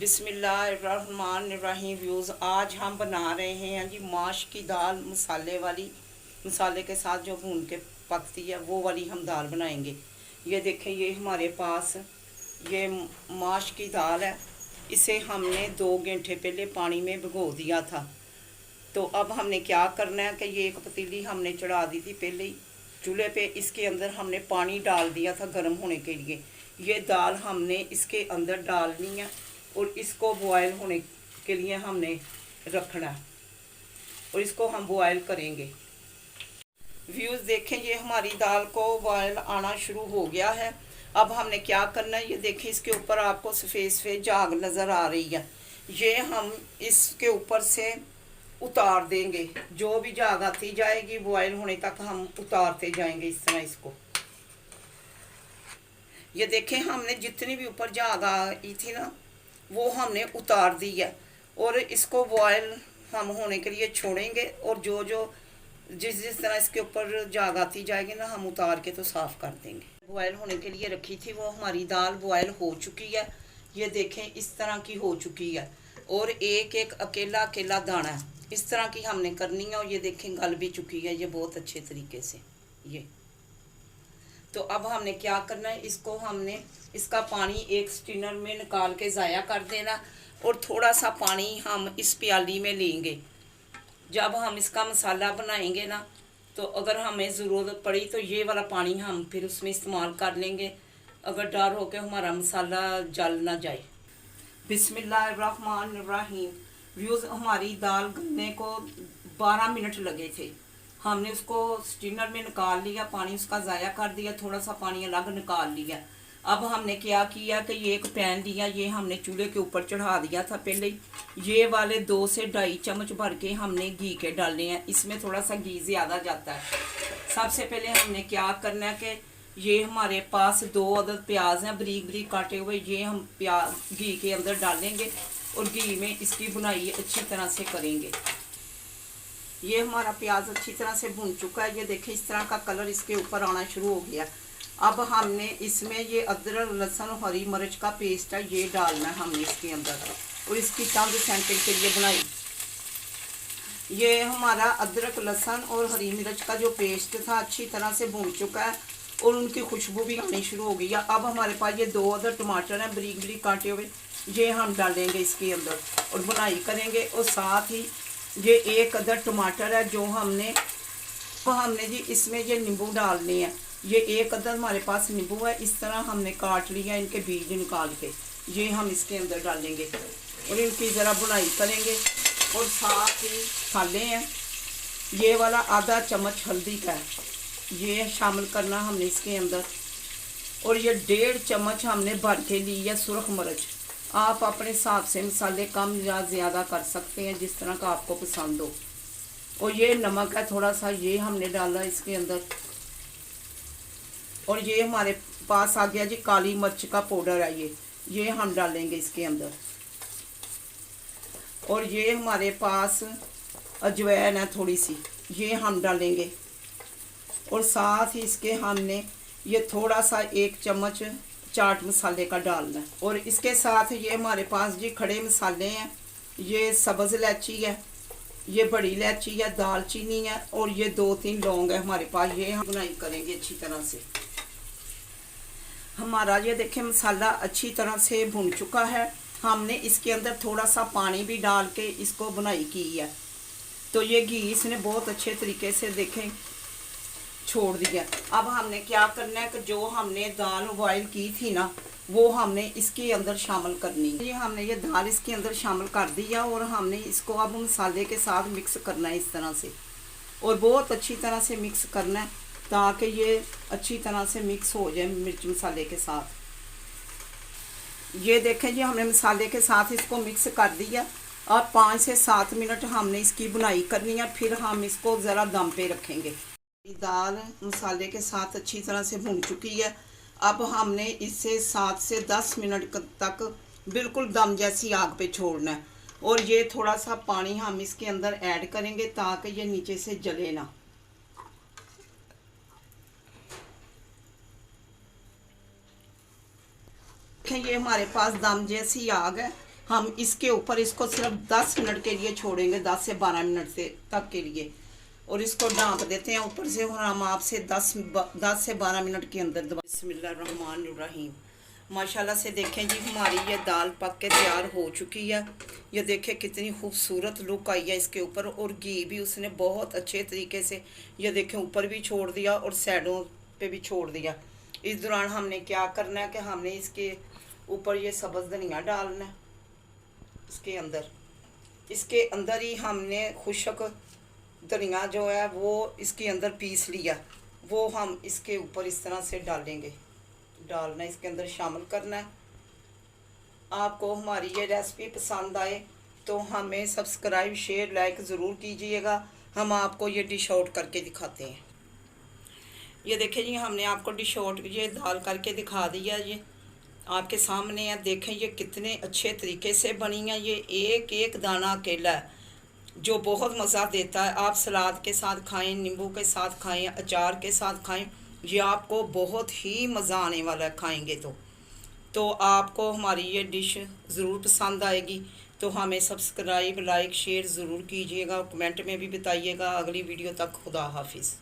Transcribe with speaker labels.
Speaker 1: बिस्मिल्लाहिर्रहमानिर्रहीम व्यूज़। आज हम बना रहे हैं जी माश की दाल मसाले वाली, मसाले के साथ जो भून के पकती है वो वाली हम दाल बनाएंगे। ये देखें, ये हमारे पास ये माश की दाल है। इसे हमने 2 घंटे पहले पानी में भिगो दिया था। तो अब हमने क्या करना है कि ये एक पतीली हमने चढ़ा दी थी पहले ही चूल्हे पे। इसके अंदर हमने पानी डाल दिया था गर्म होने के लिए। ये दाल हमने इसके अंदर डालनी है और इसको बॉयल होने के लिए हमने रखना है और इसको हम बॉयल करेंगे। व्यूज़ देखें, ये हमारी दाल को बॉयल आना शुरू हो गया है। अब हमने क्या करना है, ये देखें इसके ऊपर आपको सफ़ेद सफ़ेद झाग नज़र आ रही है। ये हम इसके ऊपर से उतार देंगे। जो भी झाग आती जाएगी बॉयल होने तक हम उतारते जाएंगे इस तरह इसको। ये देखें, हमने जितनी भी ऊपर झाग आई थी ना वो हमने उतार दी है और इसको बॉयल हम होने के लिए छोड़ेंगे। और जो जो जिस तरह इसके ऊपर झाग आती जाएगी ना हम उतार के तो साफ़ कर देंगे। बॉयल होने के लिए रखी थी वो हमारी दाल बॉयल हो चुकी है। ये देखें इस तरह की हो चुकी है और एक एक अकेला अकेला दाना है इस तरह की हमने करनी है। और ये देखें गल भी चुकी है ये बहुत अच्छे तरीके से। ये तो अब हमने क्या करना है, इसको हमने इसका पानी एक स्ट्रेनर में निकाल के ज़ाया कर देना और थोड़ा सा पानी हम इस प्याली में लेंगे। जब हम इसका मसाला बनाएंगे ना तो अगर हमें ज़रूरत पड़ी तो ये वाला पानी हम फिर उसमें इस्तेमाल कर लेंगे, अगर डर हो के हमारा मसाला जल ना जाए। बिस्मिल्लाहिर्रहमानिर्रहीम व्यूज़, हमारी दाल गलने को 12 मिनट लगे थे। हमने उसको स्ट्रेनर में निकाल लिया, पानी उसका ज़ाया कर दिया, थोड़ा सा पानी अलग निकाल लिया। अब हमने क्या किया कि ये एक पैन लिया, ये हमने चूल्हे के ऊपर चढ़ा दिया था पहले ही। ये वाले 2 से 2.5 चम्मच भर के हमने घी के डालने हैं। इसमें थोड़ा सा घी ज़्यादा जाता है। सबसे पहले हमने क्या करना है कि ये हमारे पास 2 अदद प्याज हैं बारीक बारीक काटे हुए, ये हम प्याज घी के अंदर डालेंगे और घी में इसकी भुनाई अच्छी तरह से करेंगे। ये हमारा प्याज अच्छी तरह से भुन चुका है। ये देखें इस तरह का कलर इसके ऊपर आना शुरू हो गया। अब हमने इसमें ये अदरक लहसुन और हरी मिर्च का पेस्ट है ये डालना है हमने इसके अंदर और इसकी चंद सेकंड के लिए बनाई। ये हमारा अदरक लहसुन और हरी मिर्च का जो पेस्ट था अच्छी तरह से भून चुका है और उनकी खुशबू भी आनी शुरू हो गई है। अब हमारे पास ये 2 अदर टमाटर हैं बारीक बारीक काटे हुए, ये हम डालेंगे इसके अंदर और बुनाई करेंगे। और साथ ही ये 1 अदर टमाटर है जो हमने जी इसमें ये नींबू डालने हैं। ये 1 अदर हमारे पास नींबू है, इस तरह हमने काट लिया, इनके बीज निकाल के ये हम इसके अंदर डालेंगे और इनकी ज़रा बुनाई करेंगे। और साथ ही मसाले हैं, ये वाला आधा चम्मच हल्दी का है ये शामिल करना हमने इसके अंदर। और ये 1.5 चम्मच हमने भर के ली है सुरख मिर्च। आप अपने हिसाब से मसाले कम या ज़्यादा कर सकते हैं जिस तरह का आपको पसंद हो। और ये नमक है थोड़ा सा, ये हमने डाला इसके अंदर। और ये हमारे पास आ गया जी काली मिर्च का पाउडर है, ये हम डालेंगे इसके अंदर। और ये हमारे पास अजवाइन है थोड़ी सी, ये हम डालेंगे। और साथ ही इसके हमने ये थोड़ा सा 1 चम्मच चाट मसाले का डालना है। और इसके साथ ये हमारे पास जी खड़े मसाले हैं, ये सब्ज़ इलायची है, ये बड़ी इलायची है, दालचीनी है और ये 2-3 लौंग है हमारे पास। ये हम बुनाई करेंगे अच्छी तरह से। हमारा ये देखें मसाला अच्छी तरह से भुन चुका है। हमने इसके अंदर थोड़ा सा पानी भी डाल के इसको बुनाई की है। तो ये घी इसने बहुत अच्छे तरीके से देखें छोड़ दिया। अब हमने क्या करना है कि जो हमने दाल बॉयल की थी ना वो हमने इसके अंदर शामिल करनी है। ये हमने ये दाल इसके अंदर शामिल कर दिया और हमने इसको अब मसाले के साथ मिक्स करना है इस तरह से और बहुत अच्छी तरह से मिक्स करना है ताकि ये अच्छी तरह से मिक्स हो जाए मिर्च मसाले के साथ। ये देखें जी हमने मसाले के साथ इसको मिक्स कर दिया। अब 5 से 7 मिनट हमने इसकी बुनाई करनी है, फिर हम इसको ज़रा दम पे रखेंगे। दाल मसाले के साथ अच्छी तरह से भुन चुकी है। अब हमने इसे 7 से 10 मिनट तक बिल्कुल दम जैसी आग पे छोड़ना है। और ये थोड़ा सा पानी हम इसके अंदर ऐड करेंगे ताकि ये नीचे से जले ना। ये हमारे पास दम जैसी आग है, हम इसके ऊपर इसको सिर्फ 10 मिनट के लिए छोड़ेंगे, 10 से 12 मिनट से तक के लिए, और इसको ढाँप देते हैं ऊपर से। और हम आपसे 10 से 12 मिनट के अंदर बिस्मिल्लाहिर्रहमानिर्रहीम। माशाल्लाह से देखें जी, हमारी ये दाल पक के तैयार हो चुकी है। ये देखें कितनी खूबसूरत लुक आई है इसके ऊपर, और घी भी उसने बहुत अच्छे तरीके से, ये देखें, ऊपर भी छोड़ दिया और साइडों पे भी छोड़ दिया। इस दौरान हमने क्या करना है कि हमने इसके ऊपर ये सब्ज़ धनिया डालना है। इसके अंदर ही हमने खुशक धनिया जो है वो इसके अंदर पीस लिया, वो हम इसके ऊपर इस तरह से डालना है, इसके अंदर शामिल करना है। आपको हमारी ये रेसिपी पसंद आए तो हमें सब्सक्राइब, शेयर, लाइक ज़रूर कीजिएगा। हम आपको ये डिश आउट करके दिखाते हैं। ये देखिए जी, हमने आपको डिश आउट ये दाल करके दिखा दिया, ये आपके सामने है। देखें ये कितने अच्छे तरीके से बनी है। ये एक एक दाना अकेला है जो बहुत मज़ा देता है। आप सलाद के साथ खाएं, नींबू के साथ खाएं, अचार के साथ खाएं, ये आपको बहुत ही मज़ा आने वाला है खाएंगे तो आपको हमारी ये डिश ज़रूर पसंद आएगी। तो हमें सब्सक्राइब, लाइक, शेयर ज़रूर कीजिएगा, कमेंट में भी बताइएगा। अगली वीडियो तक खुदा हाफिज़।